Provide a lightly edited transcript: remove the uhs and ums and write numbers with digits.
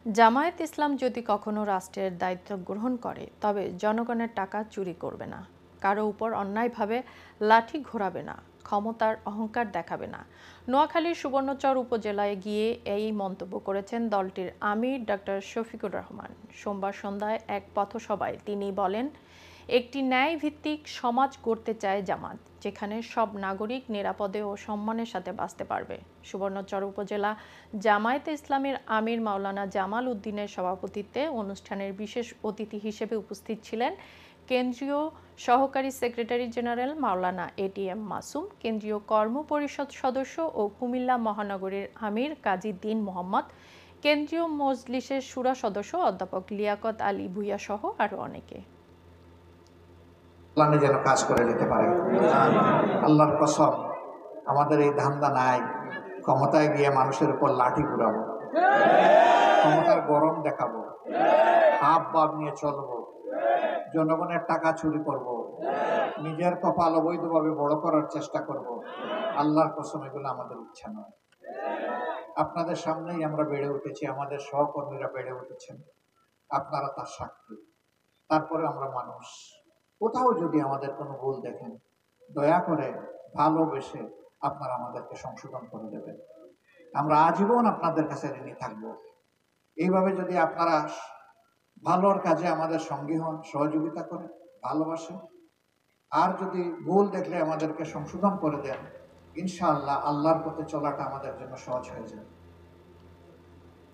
জামায়াত ইসলাম যদি কখনো রাষ্ট্রের দায়িত্ব গ্রহণ করে তবে জনগণের টাকা চুরি করবে না, কারো উপর অন্যায়ভাবে লাঠি ঘোরাবে না, ক্ষমতার অহংকার দেখাবে না। নোয়াখালীর সুবর্ণচর উপজেলায় গিয়ে এই মন্তব্য করেছেন দলটির আমির ডক্টর শফিকুর রহমান। সোমবার সন্ধ্যায় এক পথসভায় তিনি বলেন, একটি ন্যায়ভিত্তিক সমাজ গড়তে চায় জামাত, যেখানে সব নাগরিক নিরাপদে ও সম্মানের সাথে বাঁচতে পারবে। সুবর্ণচর উপজেলা জামায়াতে ইসলামের আমির মাওলানা জামাল উদ্দিনের সভাপতিত্বে অনুষ্ঠানের বিশেষ অতিথি হিসেবে উপস্থিত ছিলেন কেন্দ্রীয় সহকারী সেক্রেটারি জেনারেল মাওলানা এটিএম মাসুম, কেন্দ্রীয় কর্ম পরিষদ সদস্য ও কুমিল্লা মহানগরীর আমির কাজী দ্বীন মোহাম্মদ, কেন্দ্রীয় মজলিসের শুরা সদস্য অধ্যাপক লিয়াকত আলী ভূঁইয়া সহ আরও অনেকে। যেন কাজ করে যেতে পারে। আল্লাহর কসম, আমাদের এই ধান্দা নাই ক্ষমতায় গিয়ে মানুষের উপর লাঠি ঘুরাবো, ক্ষমতার গরম দেখাবো, হাব বাব নিয়ে চলবো, জনগণের টাকা চুরি করব, নিজের কপাল অবৈধভাবে বড় করার চেষ্টা করব। আল্লাহর কসম, এগুলো আমাদের ইচ্ছা নয়। আপনাদের সামনেই আমরা বেড়ে উঠেছি, আমাদের সহকর্মীরা বেড়ে উঠেছেন, আপনারা তার সাক্ষী। তারপরে আমরা মানুষ, কোথাও যদি আমাদের কোনো ভুল দেখেন, দয়া করে ভালোবেসে আপনারা আমাদেরকে সংশোধন করে দেবেন। আমরা আজীবন আপনাদের কাছে ঋণী থাকব। এইভাবে যদি আপনারা ভালোর কাজে আমাদের সঙ্গী হন, সহযোগিতা করেন, ভালোবাসেন, আর যদি ভুল দেখলে আমাদেরকে সংশোধন করে দেন, ইনশাআল্লাহ আল্লাহর পথে চলাটা আমাদের জন্য সহজ হয়ে যাবে।